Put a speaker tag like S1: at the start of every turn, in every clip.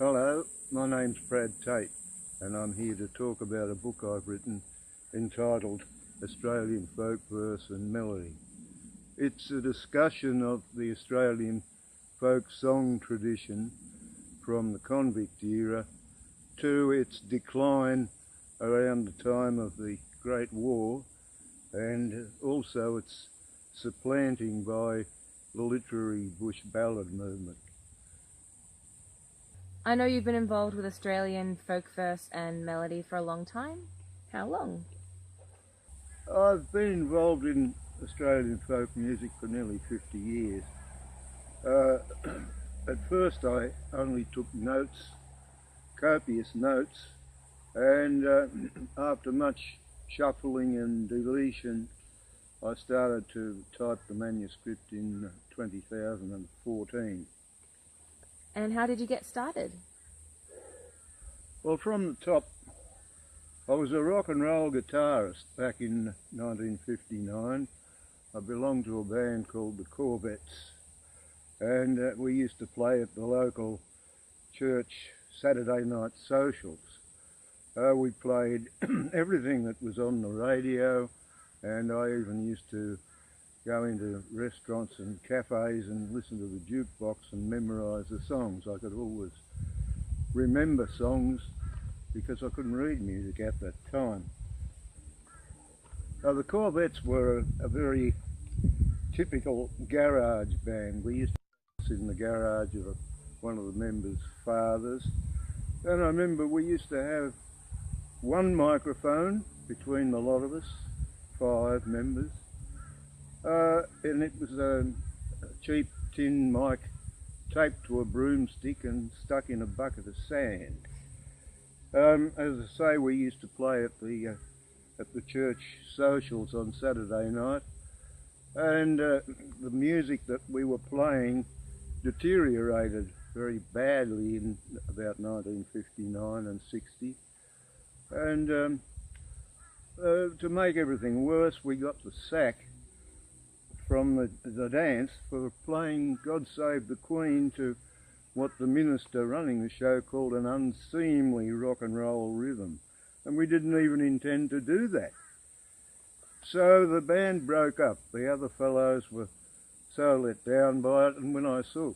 S1: Hello, my name's Brad Tate and I'm here to talk about a book I've written entitled Australian Folk Verse and Melody. It's a discussion of the Australian folk song tradition from the convict era to its decline around the time of the Great War, and also its supplanting by the literary bush ballad movement.
S2: I know you've been involved with Australian folk verse and melody for a long time. How long?
S1: I've been involved in Australian folk music for nearly 50 years. At first I only took notes, copious notes, and after much shuffling and deletion I started to type the manuscript in 2014.
S2: And how did you get started?
S1: Well, from the top, I was a rock and roll guitarist back in 1959. I belonged to a band called the Corvettes, and we used to play at the local church Saturday night socials. We played everything that was on the radio, and I even used to go into restaurants and cafes and listen to the jukebox and memorise the songs. I could always remember songs because I couldn't read music at that time. Now, the Corvettes were a very typical garage band. We used to sit in the garage of one of the members' fathers, and I remember we used to have one microphone between the lot of us, 5 members, and it was a cheap tin mic taped to a broomstick and stuck in a bucket of sand. As I say, we used to play at the church socials on Saturday night, and the music that we were playing deteriorated very badly in about 1959 and 60. And to make everything worse, we got the sack from the dance for playing God Save the Queen to what the minister running the show called an unseemly rock and roll rhythm. And we didn't even intend to do that. So the band broke up. The other fellows were so let down by it, and when I saw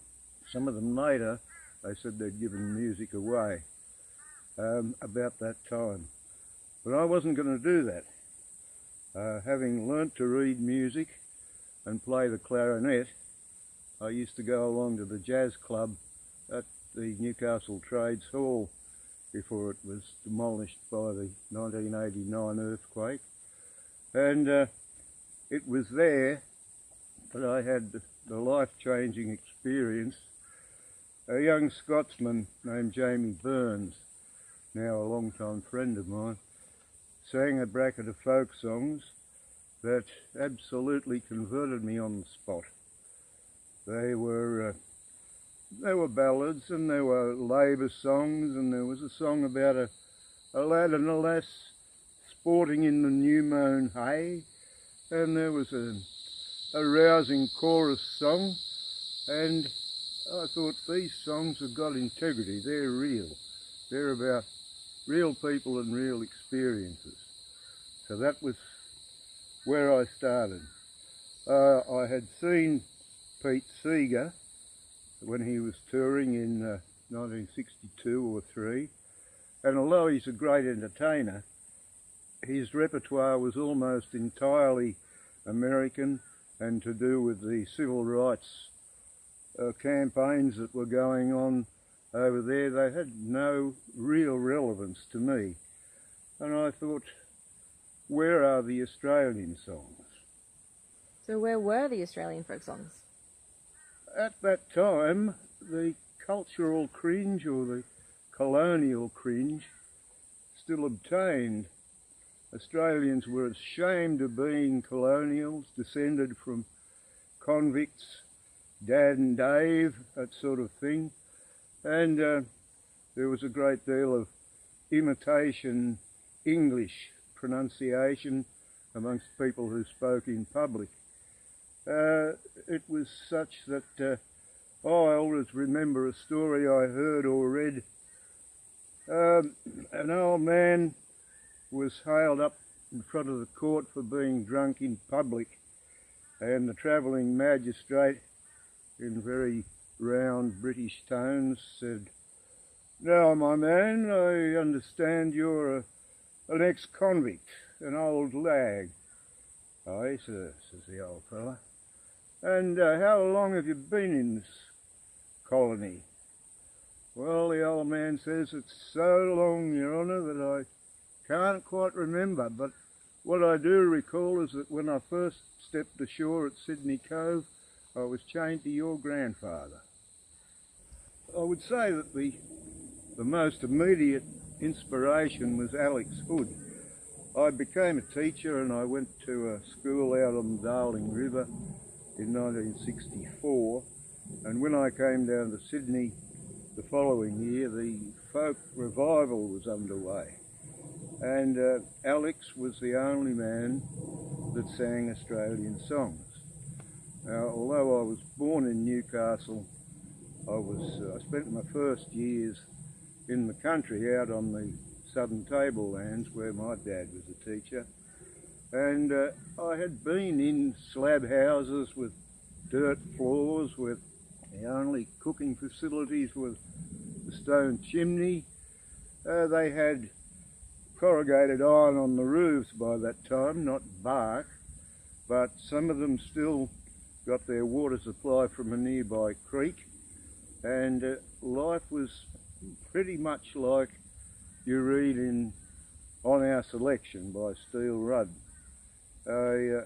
S1: some of them later, they said they'd given music away about that time. But I wasn't going to do that. Having learnt to read music and play the clarinet, I used to go along to the jazz club at the Newcastle Trades Hall before it was demolished by the 1989 earthquake. And it was there that I had the life-changing experience. A young Scotsman named Jamie Burns, now a long-time friend of mine, sang a bracket of folk songs that absolutely converted me on the spot. They were ballads, and there were labour songs, and there was a song about a lad and a lass sporting in the new mown hay, and there was a rousing chorus song, and I thought, these songs have got integrity, they're real. They're about real people and real experiences. So that was where I started. I had seen Pete Seeger when he was touring in 1962 or 3, and although he's a great entertainer, his repertoire was almost entirely American and to do with the civil rights campaigns that were going on over there. They had no real relevance to me, and I thought, where are the Australian songs?
S2: So where were the Australian folk songs?
S1: At that time, the cultural cringe or the colonial cringe still obtained. Australians were ashamed of being colonials, descended from convicts, Dad and Dave, that sort of thing. And there was a great deal of imitation English pronunciation amongst people who spoke in public. It was such that I always remember a story I heard or read An old man was hailed up in front of the court for being drunk in public, and the travelling magistrate, in very round British tones, said, "Now, my man, I understand you're an ex-convict, an old lag." "Aye, sir," says the old fella. "And how long have you been in this colony?" "Well," the old man says, "it's so long, Your Honour, that I can't quite remember, but what I do recall is that when I first stepped ashore at Sydney Cove, I was chained to your grandfather." I would say that the most immediate inspiration was Alex Hood. I became a teacher and I went to a school out on the Darling River in 1964, and when I came down to Sydney the following year, the folk revival was underway, and Alex was the only man that sang Australian songs. Now, although I was born in Newcastle, I spent my first years in the country out on the southern tablelands where my dad was a teacher, and I had been in slab houses with dirt floors, with the only cooking facilities was the stone chimney. They had corrugated iron on the roofs by that time, not bark, but some of them still got their water supply from a nearby creek, and life was pretty much like you read in On Our Selection by Steele Rudd. I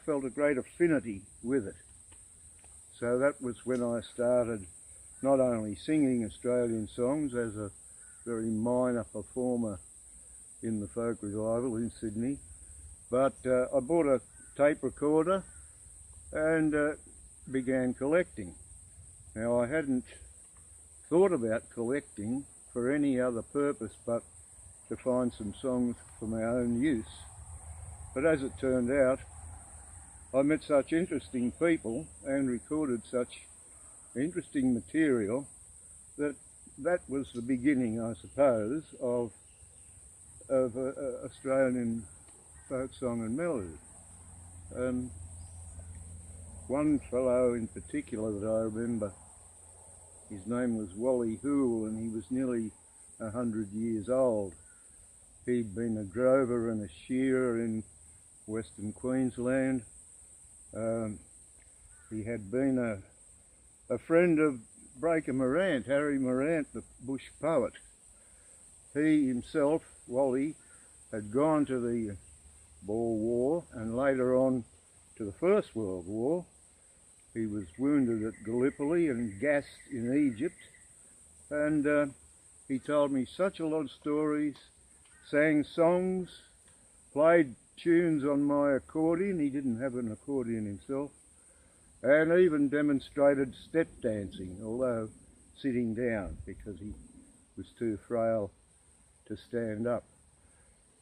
S1: felt a great affinity with it. So that was when I started not only singing Australian songs as a very minor performer in the folk revival in Sydney, but I bought a tape recorder and began collecting. Now, I hadn't thought about collecting for any other purpose but to find some songs for my own use. But as it turned out, I met such interesting people and recorded such interesting material that was the beginning, I suppose, of Australian folk song and melody. One fellow in particular that I remember, his name was Wally Hoole, and he was nearly 100 years old. He'd been a drover and a shearer in Western Queensland. He had been a friend of Breaker Morant, Harry Morant, the bush poet. He himself, Wally, had gone to the Boer War and later on to the First World War. He was wounded at Gallipoli and gassed in Egypt, and he told me such a lot of stories, sang songs, played tunes on my accordion. He didn't have an accordion himself, and even demonstrated step dancing, although sitting down because he was too frail to stand up.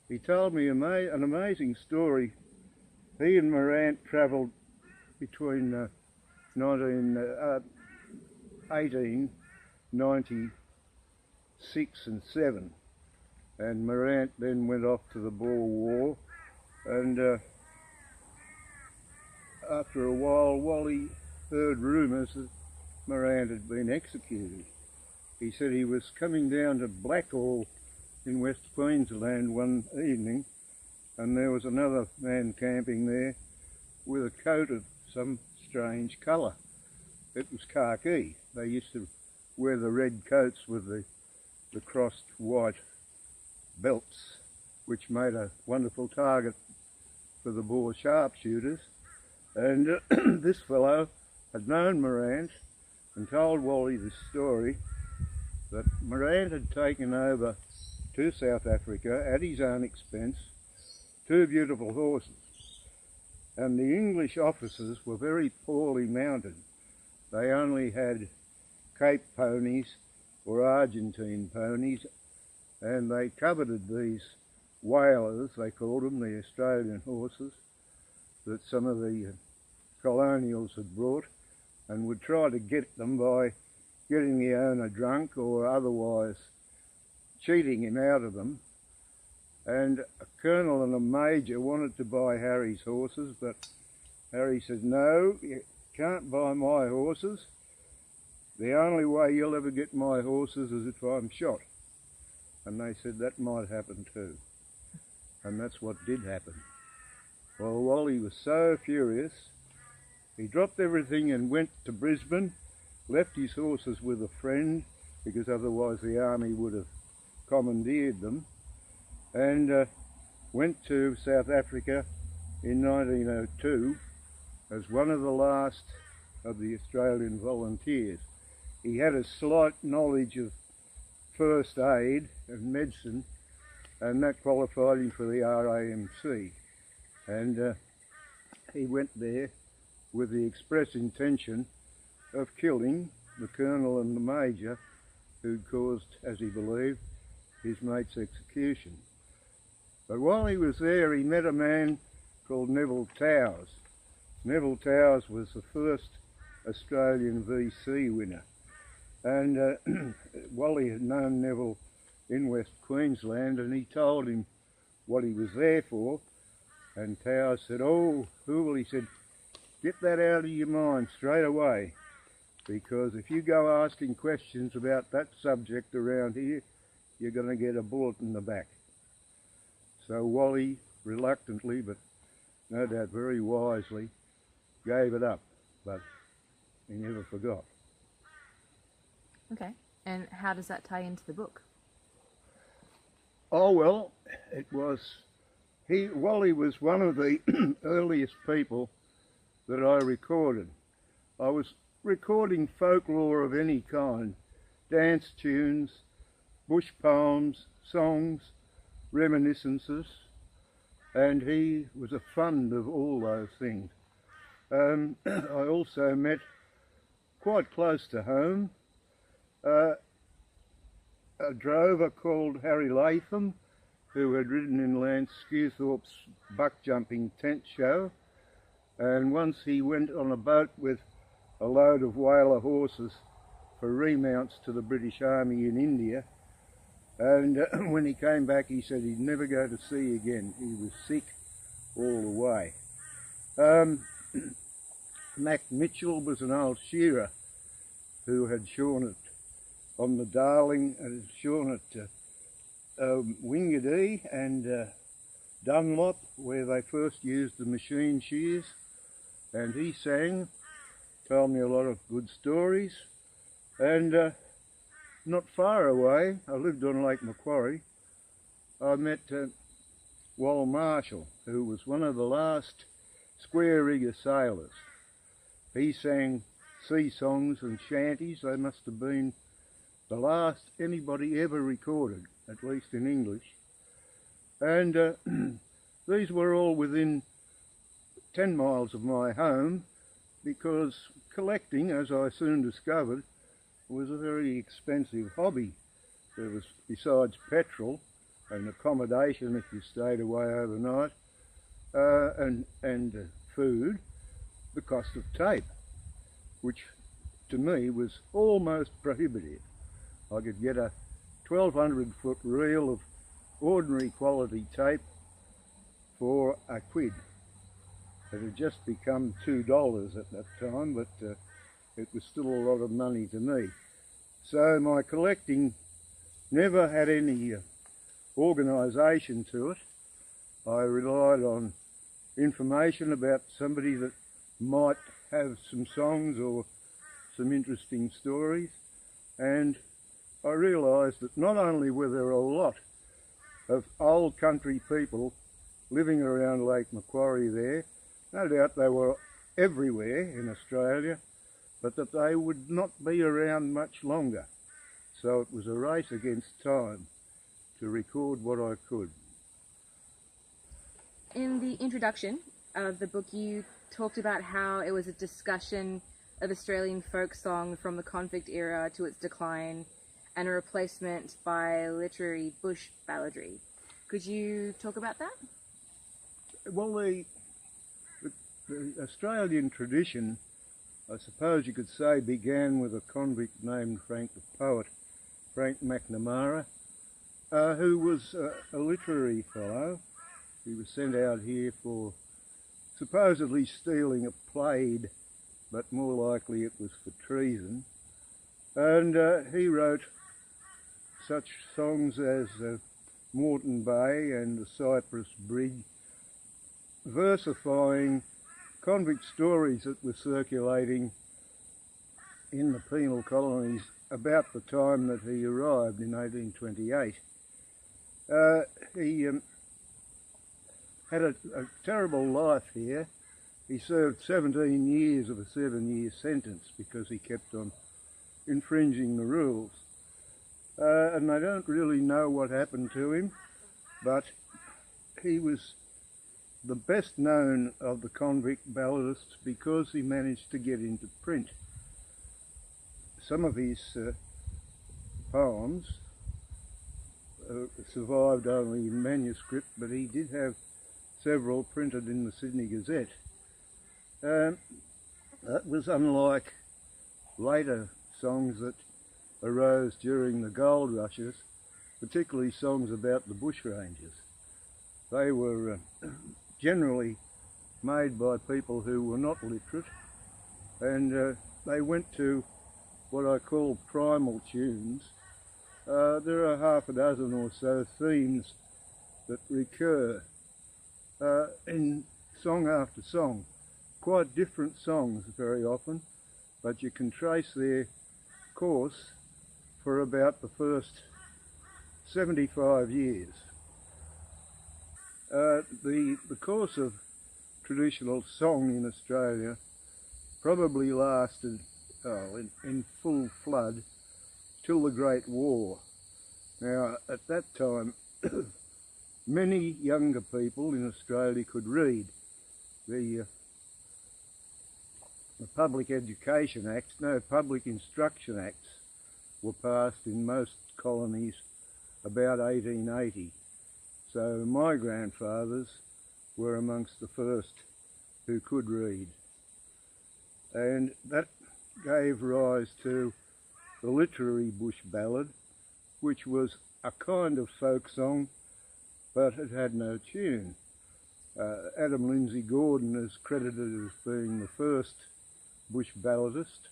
S1: He told me an amazing story. He and Morant travelled between 1896 and 7, and Morant then went off to the Boer War, and after a while Wally heard rumours that Morant had been executed. He said he was coming down to Blackall in West Queensland one evening, and there was another man camping there with a coat of some strange colour. It was khaki. They used to wear the red coats with the crossed white belts, which made a wonderful target for the Boer sharpshooters. And this fellow had known Morant and told Wally this story, that Morant had taken over to South Africa at his own expense 2 beautiful horses, and the English officers were very poorly mounted. They only had Cape ponies or Argentine ponies, and they coveted these whalers, they called them, the Australian horses, that some of the colonials had brought, and would try to get them by getting the owner drunk or otherwise cheating him out of them, and a colonel and a major wanted to buy Harry's horses, but Harry said, no, you can't buy my horses. The only way you'll ever get my horses is if I'm shot. And they said that might happen too. And that's what did happen. Well, Wally was so furious, he dropped everything and went to Brisbane, left his horses with a friend, because otherwise the army would have commandeered them, and went to South Africa in 1902 as one of the last of the Australian volunteers. He had a slight knowledge of first aid and medicine, and that qualified him for the RAMC. And he went there with the express intention of killing the colonel and the major who'd caused, as he believed, his mate's execution. But while he was there, he met a man called Neville Towers. Neville Towers was the first Australian VC winner. And Wally had known Neville in West Queensland, and he told him what he was there for. And Towers said, oh, Hoovel, he said, get that out of your mind straight away, because if you go asking questions about that subject around here, you're going to get a bullet in the back. So Wally, reluctantly, but no doubt very wisely, gave it up, but he never forgot.
S2: Okay, and how does that tie into the book?
S1: Oh, well, it was, Wally was one of the earliest people that I recorded. I was recording folklore of any kind, dance tunes, bush poems, songs, reminiscences, and he was a fund of all those things. I also met, quite close to home, a drover called Harry Latham, who had ridden in Lance Skewthorpe's buck jumping tent show, and once he went on a boat with a load of whaler horses for remounts to the British Army in India, and when he came back he said he'd never go to sea again. He was sick all the way. Mac Mitchell was an old shearer who had shorn it on the Darling, and had shorn it Wingadee and Dunlop, where they first used the machine shears, and he sang, told me a lot of good stories. And not far away, I lived on Lake Macquarie, I met Wal Marshall, who was one of the last square rigger sailors. He sang sea songs and shanties. They must have been the last anybody ever recorded, at least in English. And these were all within 10 miles of my home, because collecting, as I soon discovered, was a very expensive hobby. There was, besides petrol and accommodation if you stayed away overnight, and food, the cost of tape, which to me was almost prohibitive. I could get a 1200 foot reel of ordinary quality tape for a quid. It had just become $2 at that time, but it was still a lot of money to me. So my collecting never had any organisation to it. I relied on information about somebody that might have some songs or some interesting stories, and I realised that not only were there a lot of old country people living around Lake Macquarie there, no doubt they were everywhere in Australia, but that they would not be around much longer. So it was a race against time to record what I could.
S2: In the introduction of the book, you talked about how it was a discussion of Australian folk song from the convict era to its decline and a replacement by literary bush balladry. Could you talk about that?
S1: Well, the Australian tradition, I suppose you could say, began with a convict named Frank the Poet, Frank McNamara, who was a literary fellow. He was sent out here for supposedly stealing a plaid, but more likely it was for treason. And he wrote such songs as Moreton Bay and the Cypress Bridge, versifying convict stories that were circulating in the penal colonies about the time that he arrived in 1828. He had a terrible life here. He served 17 years of a 7-year sentence because he kept on infringing the rules. And I don't really know what happened to him, but he was the best known of the convict balladists because he managed to get into print. Some of his poems survived only in manuscript, but he did have several printed in the Sydney Gazette. That was unlike later songs that arose during the gold rushes, particularly songs about the bushrangers. They were generally made by people who were not literate, and they went to what I call primal tunes. There are half a dozen or so themes that recur in song after song. Quite different songs very often, but you can trace their course for about the first 75 years. The course of traditional song in Australia probably lasted in full flood till the Great War. Now, at that time, many younger people in Australia could read. The Public Education Acts, no, Public Instruction Acts were passed in most colonies about 1880. So my grandfathers were amongst the first who could read. And that gave rise to the literary bush ballad, which was a kind of folk song, but it had no tune. Adam Lindsay Gordon is credited as being the first bush balladist,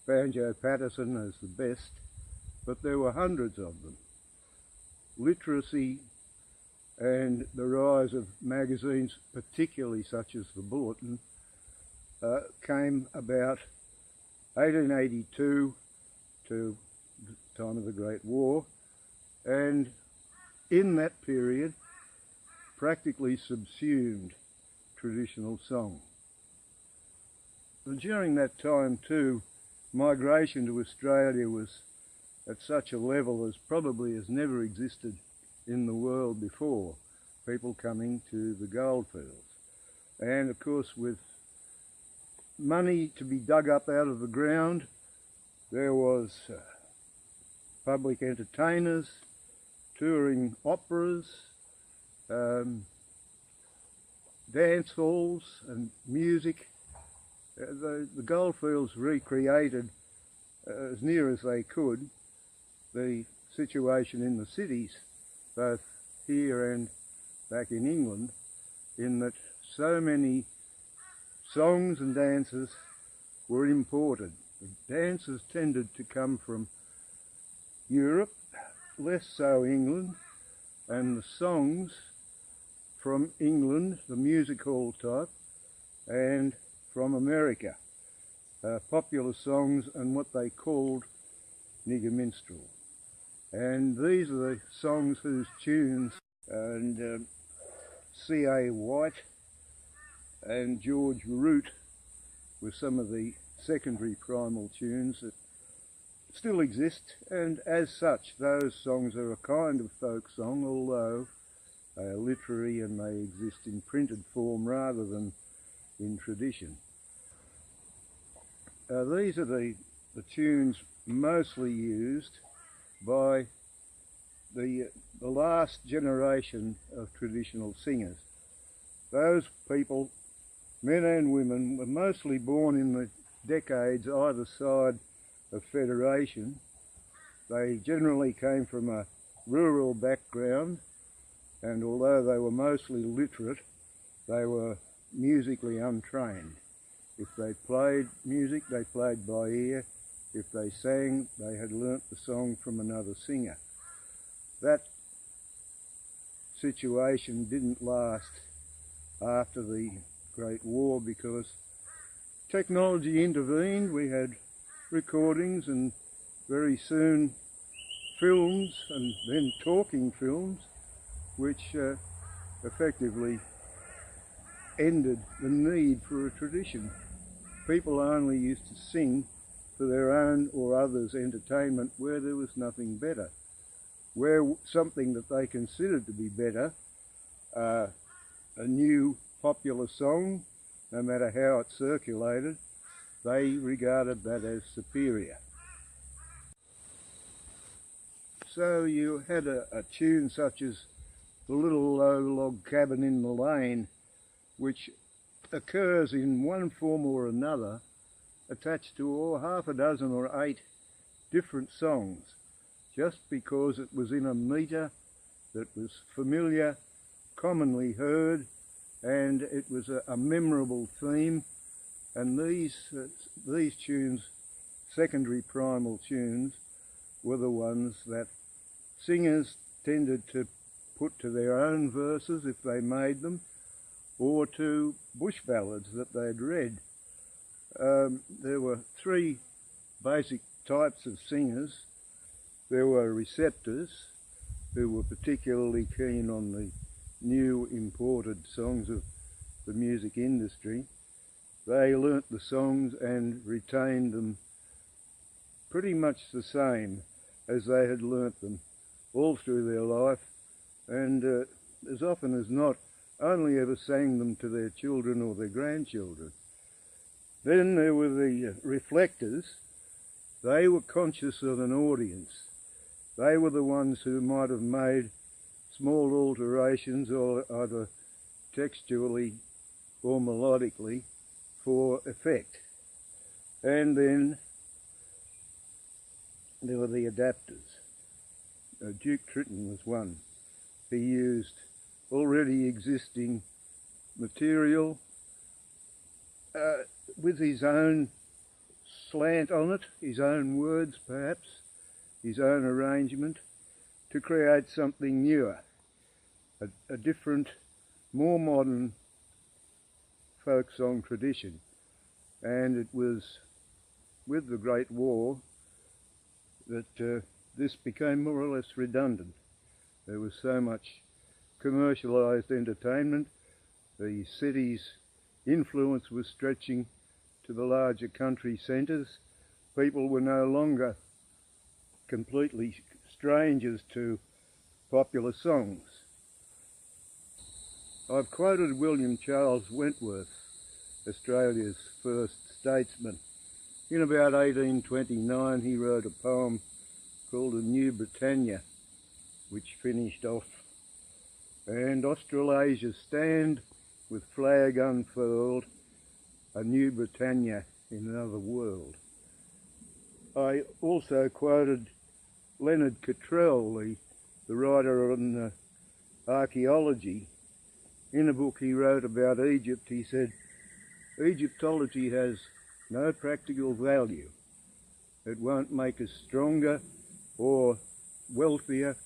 S1: Banjo Patterson as the best, but there were hundreds of them. Literacy and the rise of magazines, particularly such as the Bulletin, came about 1882 to the time of the Great War, and in that period practically subsumed traditional song. And during that time too, migration to Australia was at such a level as probably has never existed in the world before, people coming to the goldfields. And of course, with money to be dug up out of the ground, there was public entertainers, touring operas, dance halls and music. The goldfields recreated as near as they could the situation in the cities, both here and back in England, in that so many songs and dances were imported. The dances tended to come from Europe, less so England, and the songs from England, the music hall type, and from America, popular songs and what they called nigger minstrel. And these are the songs whose tunes, and C.A. White and George Root were some of the secondary primal tunes that still exist, and as such those songs are a kind of folk song, although they are literary and they exist in printed form rather than in tradition. These are the tunes mostly used by the last generation of traditional singers. Those people, men and women, were mostly born in the decades either side of Federation. They generally came from a rural background, and although they were mostly literate, they were musically untrained. If they played music, they played by ear. If they sang, they had learnt the song from another singer. That situation didn't last after the Great War because technology intervened. We had recordings and very soon films, and then talking films, which effectively ended the need for a tradition. People only used to sing for their own or others' entertainment where there was nothing better. Where something that they considered to be better, a new popular song, no matter how it circulated, they regarded that as superior. So you had a tune such as The Little Low Log Cabin in the Lane, which occurs in one form or another, attached to half a dozen or 8 different songs, just because it was in a metre that was familiar, commonly heard, and it was a memorable theme. And these tunes, secondary primal tunes, were the ones that singers tended to put to their own verses if they made them, or to bush ballads that they'd read. There were 3 basic types of singers. There were receptors, who were particularly keen on the new imported songs of the music industry. They learnt the songs and retained them pretty much the same as they had learnt them all through their life, and as often as not only ever sang them to their children or their grandchildren. Then there were the reflectors. They were conscious of an audience. They were the ones who might have made small alterations, or either textually or melodically, for effect. And then there were the adapters. Duke Tritton was one. He used already existing material with his own slant on it, his own words perhaps, his own arrangement, to create something newer, a different, more modern folk song tradition. And it was with the Great War that this became more or less redundant. There was so much commercialised entertainment. The city's influence was stretching to the larger country centres. People were no longer completely strangers to popular songs. I've quoted William Charles Wentworth, Australia's first statesman. In about 1829 he wrote a poem called A New Britannia, which finished off, and Australasia stand with flag unfurled, a new Britannia in another world. I also quoted Leonard Cottrell, the writer on archaeology. In a book he wrote about Egypt, he said, Egyptology has no practical value. It won't make us stronger or wealthier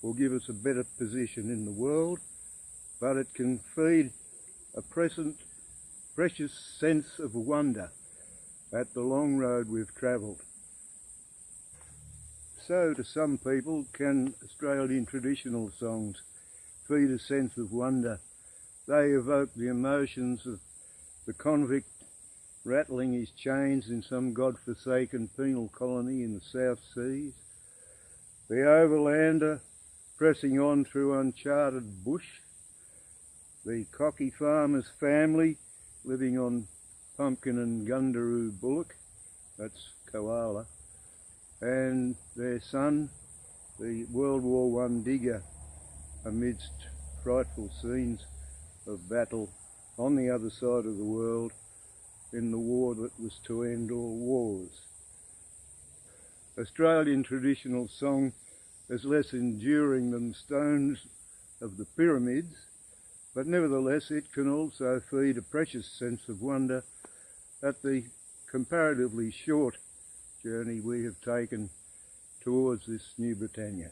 S1: or give us a better position in the world, but it can feed a precious sense of wonder at the long road we've travelled. So to some people, can Australian traditional songs feed a sense of wonder? They evoke the emotions of the convict rattling his chains in some god-forsaken penal colony in the South Seas, the overlander pressing on through uncharted bush, the cocky farmer's family living on pumpkin and gundaroo bullock, that's koala, and their son, the World War I digger, amidst frightful scenes of battle on the other side of the world in the war that was to end all wars. Australian traditional song as less enduring than stones of the pyramids, but nevertheless it can also feed a precious sense of wonder at the comparatively short journey we have taken towards this New Britannia.